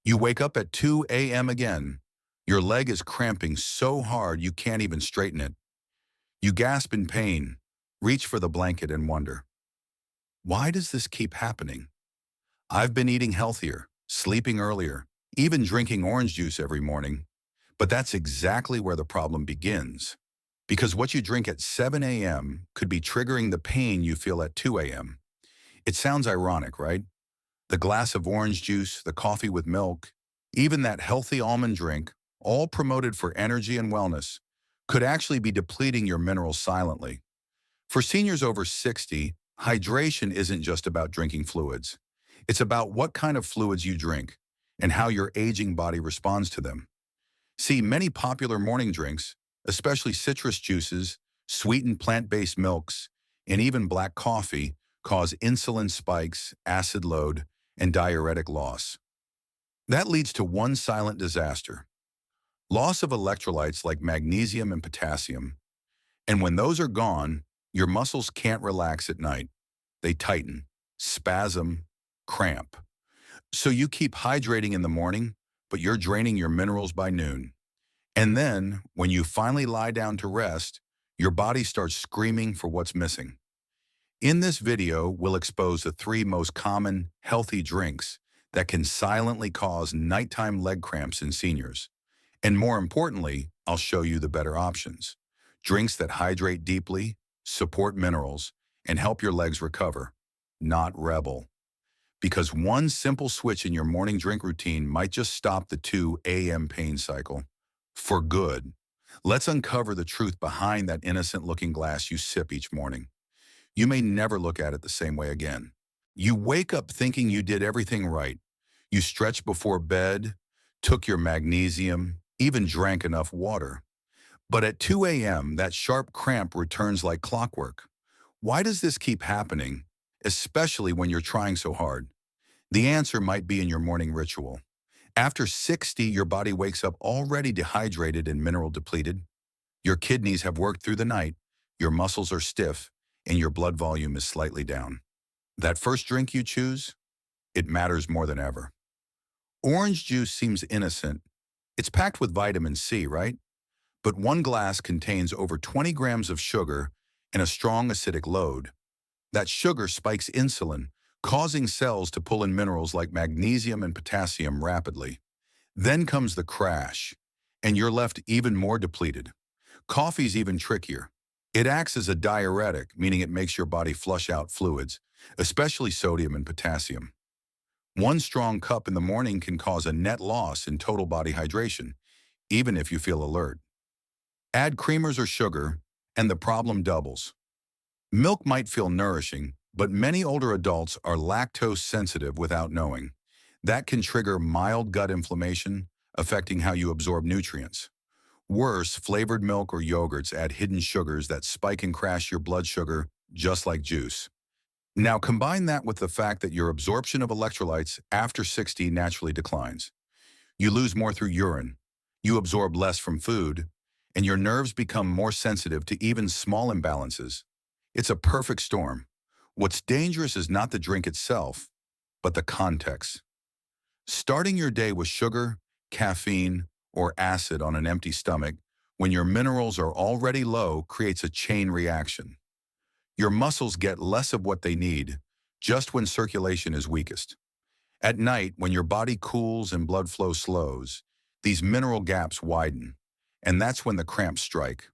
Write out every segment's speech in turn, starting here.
You wake up at 2 a.m. again. Your leg is cramping so hard you can't even straighten it. You gasp in pain, reach for the blanket and wonder, why does this keep happening? I've been eating healthier, sleeping earlier, even drinking orange juice every morning. But that's exactly where the problem begins. Because what you drink at 7 a.m. could be triggering the pain you feel at 2 a.m. It sounds ironic, right? The glass of orange juice, the coffee with milk, even that healthy almond drink, all promoted for energy and wellness, could actually be depleting your minerals silently. For seniors over 60, hydration isn't just about drinking fluids. It's about what kind of fluids you drink and how your aging body responds to them. See, many popular morning drinks, especially citrus juices, sweetened plant-based milks, and even black coffee, cause insulin spikes, acid load, and diuretic loss. That leads to one silent disaster: loss of electrolytes like magnesium and potassium. And when those are gone, your muscles can't relax at night. They tighten, spasm, cramp. So you keep hydrating in the morning, but you're draining your minerals by noon. And then, when you finally lie down to rest, your body starts screaming for what's missing. In this video, we'll expose the three most common healthy drinks that can silently cause nighttime leg cramps in seniors. And more importantly, I'll show you the better options. Drinks that hydrate deeply, support minerals, and help your legs recover, not rebel. Because one simple switch in your morning drink routine might just stop the 2 a.m. pain cycle for good. Let's uncover the truth behind that innocent-looking glass you sip each morning. You may never look at it the same way again. You wake up thinking you did everything right. You stretched before bed, took your magnesium, even drank enough water. But at 2 a.m., that sharp cramp returns like clockwork. Why does this keep happening, especially when you're trying so hard? The answer might be in your morning ritual. After 60, your body wakes up already dehydrated and mineral depleted. Your kidneys have worked through the night, your muscles are stiff, and your blood volume is slightly down. That first drink you choose, it matters more than ever. Orange juice seems innocent. It's packed with vitamin C, right? But one glass contains over 20 grams of sugar and a strong acidic load. That sugar spikes insulin, causing cells to pull in minerals like magnesium and potassium rapidly. Then comes the crash, and you're left even more depleted. Coffee's even trickier. It acts as a diuretic, meaning it makes your body flush out fluids, especially sodium and potassium. One strong cup in the morning can cause a net loss in total body hydration, even if you feel alert. Add creamers or sugar, and the problem doubles. Milk might feel nourishing, but many older adults are lactose sensitive without knowing. That can trigger mild gut inflammation, affecting how you absorb nutrients. Worse, flavored milk or yogurts add hidden sugars that spike and crash your blood sugar, just like juice. Now combine that with the fact that your absorption of electrolytes after 60 naturally declines. You lose more through urine, you absorb less from food, and your nerves become more sensitive to even small imbalances. It's a perfect storm. What's dangerous is not the drink itself, but the context. Starting your day with sugar, caffeine, or acid on an empty stomach when your minerals are already low creates a chain reaction. Your muscles get less of what they need just when circulation is weakest. At night, when your body cools and blood flow slows, these mineral gaps widen, and that's when the cramps strike.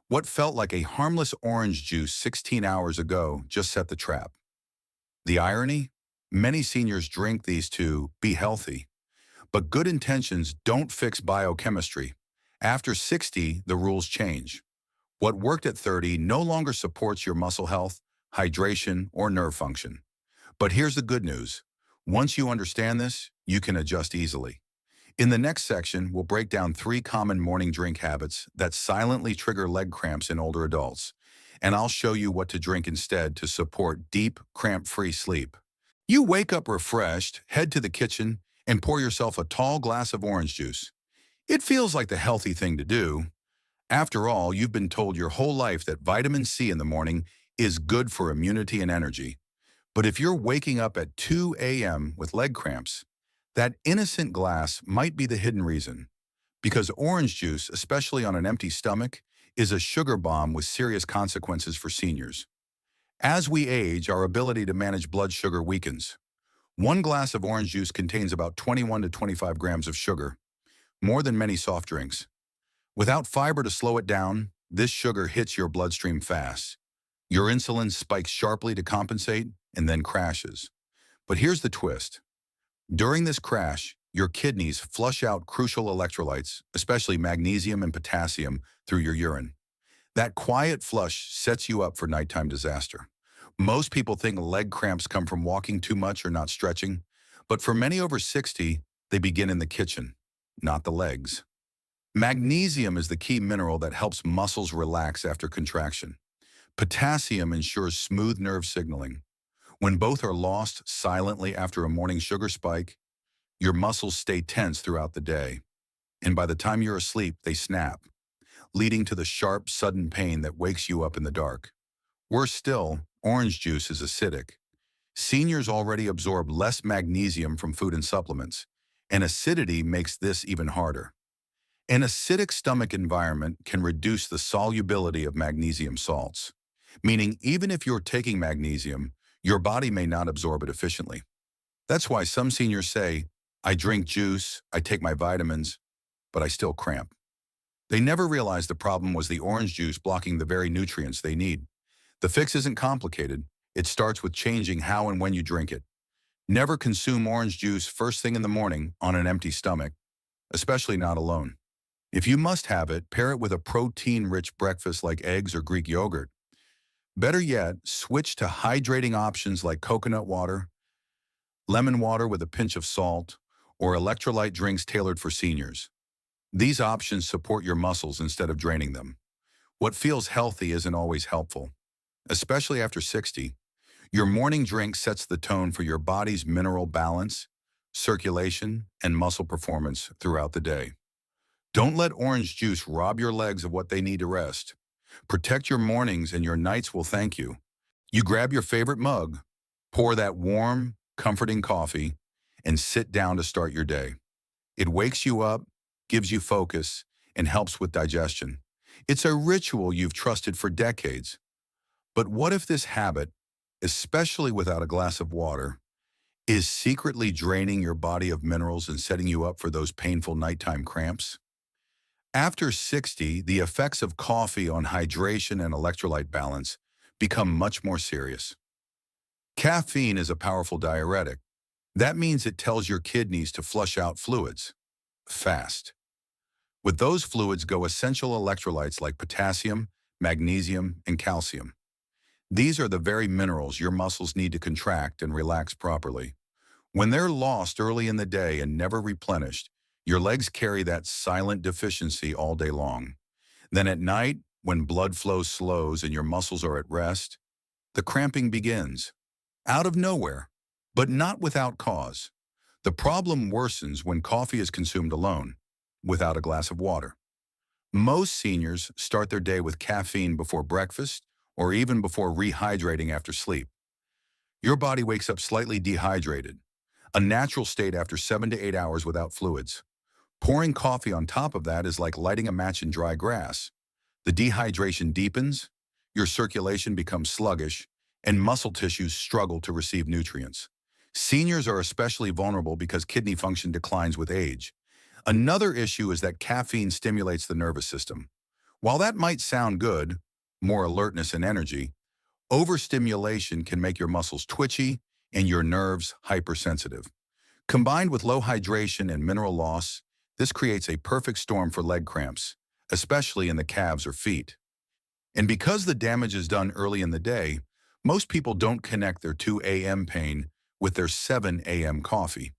What felt like a harmless orange juice 16 hours ago just set the trap. The irony? Many seniors drink these to be healthy. But good intentions don't fix biochemistry. After 60, the rules change. What worked at 30 no longer supports your muscle health, hydration, or nerve function. But here's the good news. Once you understand this, you can adjust easily. In the next section, we'll break down 3 common morning drink habits that silently trigger leg cramps in older adults. And I'll show you what to drink instead to support deep, cramp-free sleep. You wake up refreshed, head to the kitchen, and pour yourself a tall glass of orange juice. It feels like the healthy thing to do. After all, you've been told your whole life that vitamin C in the morning is good for immunity and energy. But if you're waking up at 2 a.m. with leg cramps, That innocent glass might be the hidden reason, because orange juice, especially on an empty stomach, is a sugar bomb with serious consequences for seniors. As we age, our ability to manage blood sugar weakens. One glass of orange juice contains about 21 to 25 grams of sugar, more than many soft drinks. Without fiber to slow it down, this sugar hits your bloodstream fast. Your insulin spikes sharply to compensate and then crashes. But here's the twist. During this crash, your kidneys flush out crucial electrolytes, especially magnesium and potassium, through your urine. That quiet flush sets you up for nighttime disaster. Most people think leg cramps come from walking too much or not stretching, but for many over 60, they begin in the kitchen, not the legs. Magnesium is the key mineral that helps muscles relax after contraction. Potassium ensures smooth nerve signaling. When both are lost silently after a morning sugar spike, your muscles stay tense throughout the day, and by the time you're asleep, they snap, leading to the sharp, sudden pain that wakes you up in the dark. Worse still, orange juice is acidic. Seniors already absorb less magnesium from food and supplements, and acidity makes this even harder. An acidic stomach environment can reduce the solubility of magnesium salts, meaning even if you're taking magnesium, your body may not absorb it efficiently. That's why some seniors say, I drink juice, I take my vitamins, but I still cramp. They never realized the problem was the orange juice blocking the very nutrients they need. The fix isn't complicated. It starts with changing how and when you drink it. Never consume orange juice first thing in the morning on an empty stomach, especially not alone. If you must have it, pair it with a protein-rich breakfast like eggs or Greek yogurt. Better yet, switch to hydrating options like coconut water, lemon water with a pinch of salt, or electrolyte drinks tailored for seniors. These options support your muscles instead of draining them. What feels healthy isn't always helpful. Especially after 60, your morning drink sets the tone for your body's mineral balance, circulation, and muscle performance throughout the day. Don't let orange juice rob your legs of what they need to rest. Protect your mornings and your nights will thank you. You grab your favorite mug, pour that warm, comforting coffee, and sit down to start your day. It wakes you up, gives you focus, and helps with digestion. It's a ritual you've trusted for decades. But what if this habit, especially without a glass of water, is secretly draining your body of minerals and setting you up for those painful nighttime cramps? After 60, the effects of coffee on hydration and electrolyte balance become much more serious. Caffeine is a powerful diuretic. That means it tells your kidneys to flush out fluids fast. With those fluids go essential electrolytes like potassium, magnesium, and calcium. These are the very minerals your muscles need to contract and relax properly. When they're lost early in the day and never replenished, your legs carry that silent deficiency all day long. Then at night, when blood flow slows and your muscles are at rest, the cramping begins. Out of nowhere, but not without cause. The problem worsens when coffee is consumed alone, without a glass of water. Most seniors start their day with caffeine before breakfast or even before rehydrating after sleep. Your body wakes up slightly dehydrated, a natural state after 7 to 8 hours without fluids. Pouring coffee on top of that is like lighting a match in dry grass. The dehydration deepens, your circulation becomes sluggish, and muscle tissues struggle to receive nutrients. Seniors are especially vulnerable because kidney function declines with age. Another issue is that caffeine stimulates the nervous system. While that might sound good, more alertness and energy, overstimulation can make your muscles twitchy and your nerves hypersensitive. Combined with low hydration and mineral loss, this creates a perfect storm for leg cramps, especially in the calves or feet. And because the damage is done early in the day, most people don't connect their 2 a.m. pain with their 7 a.m. coffee.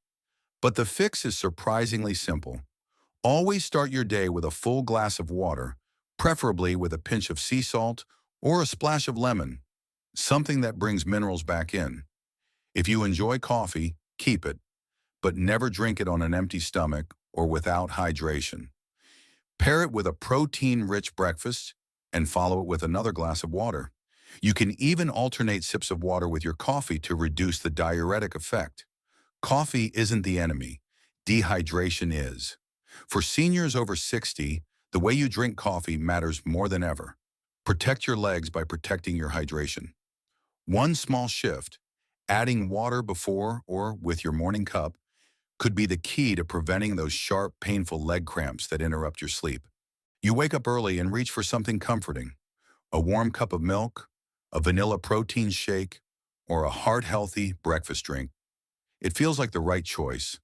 But the fix is surprisingly simple. Always start your day with a full glass of water, preferably with a pinch of sea salt or a splash of lemon, something that brings minerals back in. If you enjoy coffee, keep it, but never drink it on an empty stomach or without hydration. Pair it with a protein-rich breakfast and follow it with another glass of water. You can even alternate sips of water with your coffee to reduce the diuretic effect. Coffee isn't the enemy. dehydration is. For seniors over 60, the way you drink coffee matters more than ever. Protect your legs by protecting your hydration. One small shift, adding water before or with your morning cup, could be the key to preventing those sharp, painful leg cramps that interrupt your sleep. You wake up early and reach for something comforting, a warm cup of milk, a vanilla protein shake, or a heart-healthy breakfast drink. It feels like the right choice.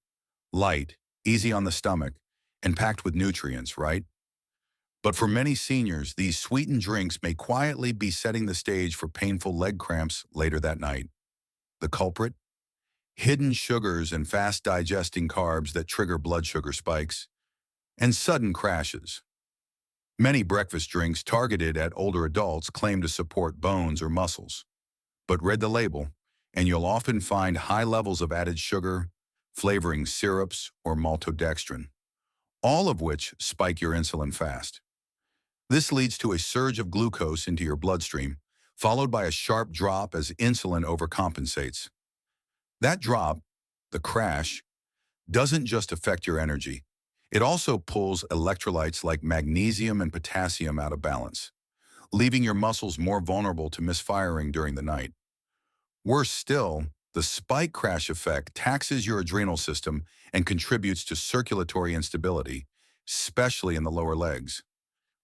Light, easy on the stomach, and packed with nutrients, right? But for many seniors, these sweetened drinks may quietly be setting the stage for painful leg cramps later that night. The culprit? Hidden sugars and fast-digesting carbs that trigger blood sugar spikes, and sudden crashes. Many breakfast drinks targeted at older adults claim to support bones or muscles. But read the label, and you'll often find high levels of added sugar, flavoring syrups, or maltodextrin, all of which spike your insulin fast. This leads to a surge of glucose into your bloodstream, followed by a sharp drop as insulin overcompensates. That drop, the crash, doesn't just affect your energy. It also pulls electrolytes like magnesium and potassium out of balance, leaving your muscles more vulnerable to misfiring during the night. Worse still, the spike crash effect taxes your adrenal system and contributes to circulatory instability, especially in the lower legs.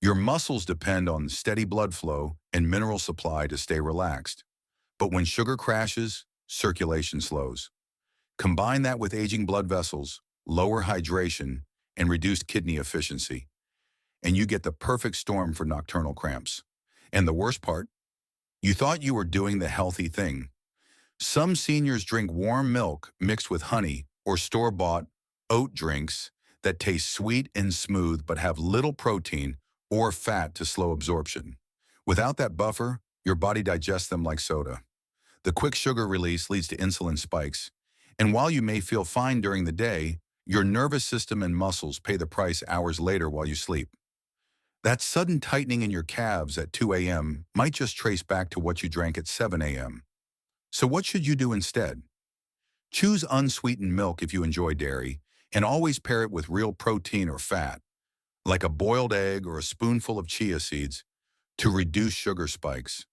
Your muscles depend on steady blood flow and mineral supply to stay relaxed. But when sugar crashes, circulation slows. Combine that with aging blood vessels, lower hydration, and reduced kidney efficiency, and you get the perfect storm for nocturnal cramps. And the worst part? You thought you were doing the healthy thing. Some seniors drink warm milk mixed with honey or store-bought oat drinks that taste sweet and smooth but have little protein or fat to slow absorption. Without that buffer, your body digests them like soda. The quick sugar release leads to insulin spikes, and while you may feel fine during the day, your nervous system and muscles pay the price hours later while you sleep. That sudden tightening in your calves at 2 a.m. might just trace back to what you drank at 7 a.m. So what should you do instead? Choose unsweetened milk if you enjoy dairy, and always pair it with real protein or fat, like a boiled egg or a spoonful of chia seeds, to reduce sugar spikes.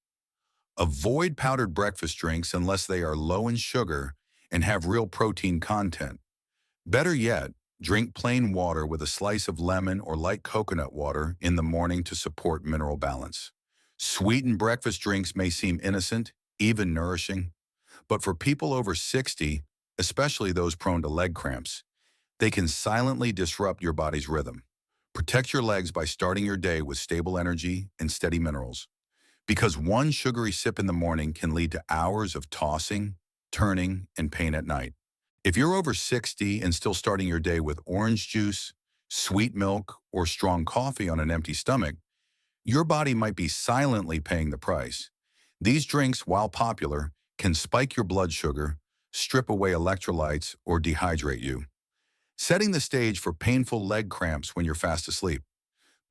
Avoid powdered breakfast drinks unless they are low in sugar and have real protein content. Better yet, drink plain water with a slice of lemon or light coconut water in the morning to support mineral balance. Sweetened breakfast drinks may seem innocent, even nourishing, but for people over 60, especially those prone to leg cramps, they can silently disrupt your body's rhythm. Protect your legs by starting your day with stable energy and steady minerals, because one sugary sip in the morning can lead to hours of tossing, turning, and pain at night. If you're over 60 and still starting your day with orange juice, sweet milk, or strong coffee on an empty stomach, your body might be silently paying the price. These drinks, while popular, can spike your blood sugar, strip away electrolytes, or dehydrate you, setting the stage for painful leg cramps when you're fast asleep.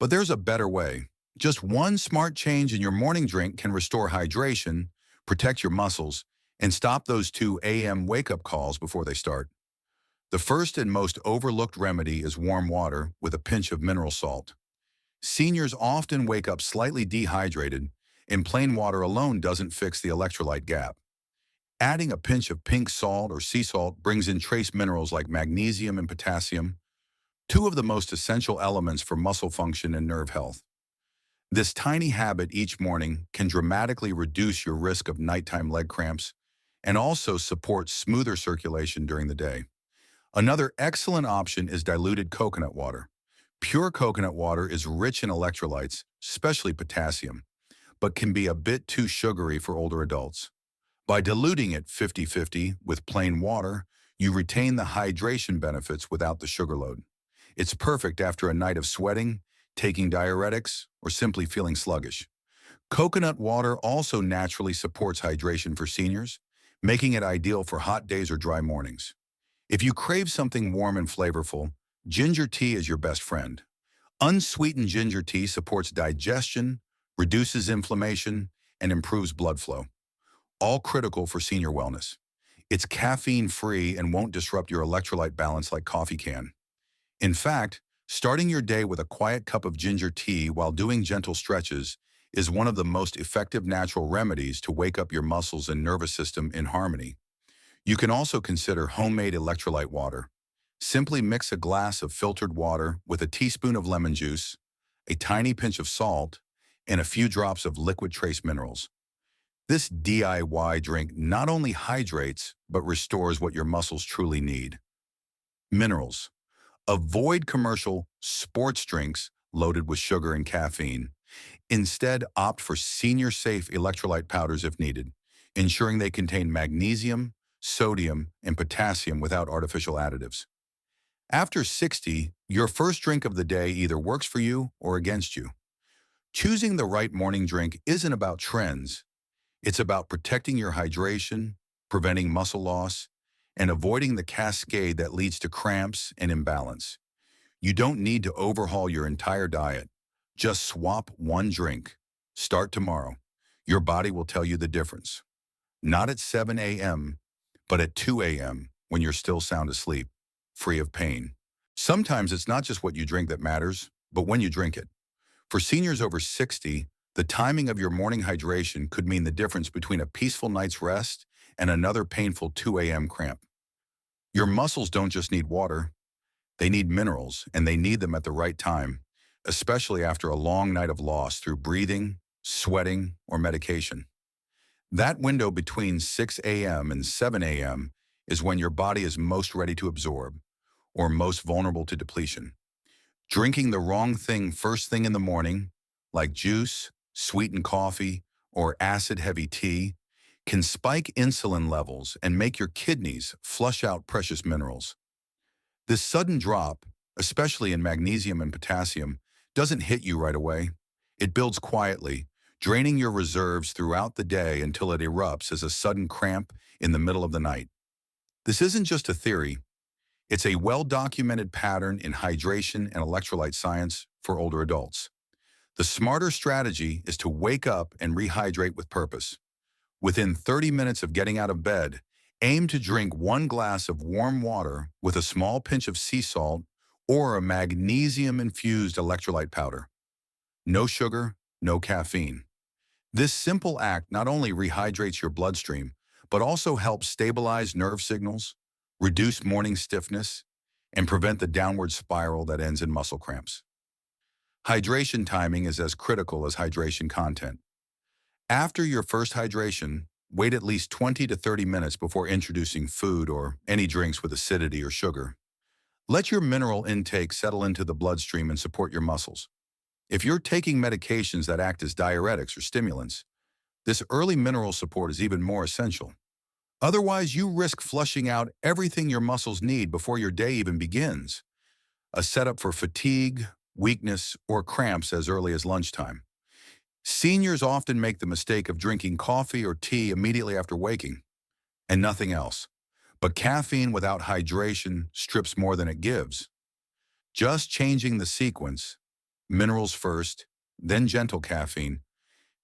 But there's a better way. Just one smart change in your morning drink can restore hydration, protect your muscles, and stop those 2 a.m. wake-up calls before they start. The first and most overlooked remedy is warm water with a pinch of mineral salt. Seniors often wake up slightly dehydrated, and plain water alone doesn't fix the electrolyte gap. Adding a pinch of pink salt or sea salt brings in trace minerals like magnesium and potassium, two of the most essential elements for muscle function and nerve health. This tiny habit each morning can dramatically reduce your risk of nighttime leg cramps and also support smoother circulation during the day. Another excellent option is diluted coconut water. Pure coconut water is rich in electrolytes, especially potassium, but can be a bit too sugary for older adults. By diluting it 50-50 with plain water, you retain the hydration benefits without the sugar load. It's perfect after a night of sweating, taking diuretics, or simply feeling sluggish. Coconut water also naturally supports hydration for seniors, making it ideal for hot days or dry mornings. If you crave something warm and flavorful, ginger tea is your best friend. Unsweetened ginger tea supports digestion, reduces inflammation, and improves blood flow, all critical for senior wellness. It's caffeine-free and won't disrupt your electrolyte balance like coffee can. In fact, starting your day with a quiet cup of ginger tea while doing gentle stretches is one of the most effective natural remedies to wake up your muscles and nervous system in harmony. You can also consider homemade electrolyte water. Simply mix a glass of filtered water with a teaspoon of lemon juice, a tiny pinch of salt, and a few drops of liquid trace minerals. This DIY drink not only hydrates, but restores what your muscles truly need. Minerals. Avoid commercial sports drinks loaded with sugar and caffeine. Instead, opt for senior-safe electrolyte powders if needed, ensuring they contain magnesium, sodium, and potassium without artificial additives. After 60, your first drink of the day either works for you or against you. Choosing the right morning drink isn't about trends. It's about protecting your hydration, preventing muscle loss, and avoiding the cascade that leads to cramps and imbalance. You don't need to overhaul your entire diet. Just swap one drink. Start tomorrow. Your body will tell you the difference. Not at 7 a.m., but at 2 a.m. when you're still sound asleep, free of pain. Sometimes it's not just what you drink that matters, but when you drink it. For seniors over 60, the timing of your morning hydration could mean the difference between a peaceful night's rest and another painful 2 a.m. cramp. Your muscles don't just need water, they need minerals, and they need them at the right time, especially after a long night of loss through breathing, sweating, or medication. That window between 6 a.m. and 7 a.m. is when your body is most ready to absorb, or most vulnerable to depletion. Drinking the wrong thing first thing in the morning, like juice, sweetened coffee, or acid-heavy tea, can spike insulin levels and make your kidneys flush out precious minerals. This sudden drop, especially in magnesium and potassium, doesn't hit you right away. It builds quietly, draining your reserves throughout the day until it erupts as a sudden cramp in the middle of the night. This isn't just a theory. It's a well-documented pattern in hydration and electrolyte science for older adults. The smarter strategy is to wake up and rehydrate with purpose. Within 30 minutes of getting out of bed, aim to drink 1 glass of warm water with a small pinch of sea salt or a magnesium-infused electrolyte powder. No sugar, no caffeine. This simple act not only rehydrates your bloodstream, but also helps stabilize nerve signals, reduce morning stiffness, and prevent the downward spiral that ends in muscle cramps. Hydration timing is as critical as hydration content. After your first hydration, wait at least 20 to 30 minutes before introducing food or any drinks with acidity or sugar. Let your mineral intake settle into the bloodstream and support your muscles. If you're taking medications that act as diuretics or stimulants, this early mineral support is even more essential. Otherwise, you risk flushing out everything your muscles need before your day even begins, a setup for fatigue, weakness, or cramps as early as lunchtime. Seniors often make the mistake of drinking coffee or tea immediately after waking, and nothing else. But caffeine without hydration strips more than it gives. Just changing the sequence, minerals first, then gentle caffeine,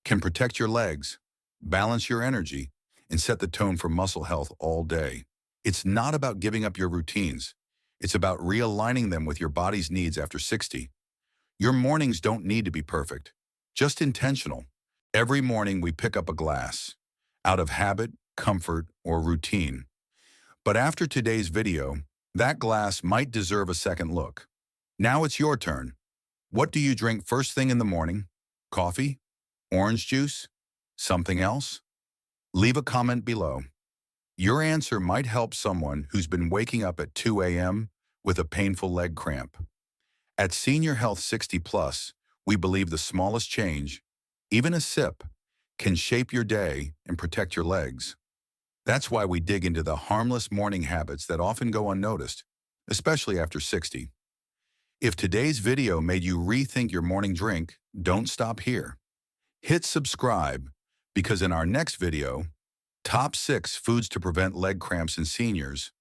can protect your legs, balance your energy, and set the tone for muscle health all day. It's not about giving up your routines. It's about realigning them with your body's needs after 60. Your mornings don't need to be perfect, just intentional. Every morning we pick up a glass, out of habit, comfort, or routine. But after today's video, that glass might deserve a second look. Now it's your turn. What do you drink first thing in the morning? Coffee? Orange juice? Something else? Leave a comment below. Your answer might help someone who's been waking up at 2 a.m. with a painful leg cramp. At Senior Health 60 Plus, we believe the smallest change, even a sip, can shape your day and protect your legs. That's why we dig into the harmless morning habits that often go unnoticed, especially after 60. If today's video made you rethink your morning drink, don't stop here. Hit subscribe, because in our next video, Top 6 Foods to Prevent Leg Cramps in Seniors,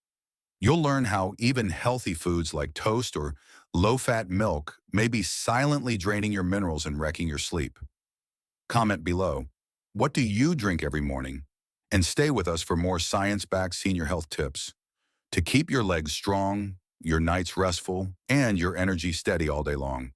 you'll learn how even healthy foods like toast or low-fat milk may be silently draining your minerals and wrecking your sleep. Comment below, what do you drink every morning? And stay with us for more science-backed senior health tips to keep your legs strong, your nights restful, and your energy steady all day long.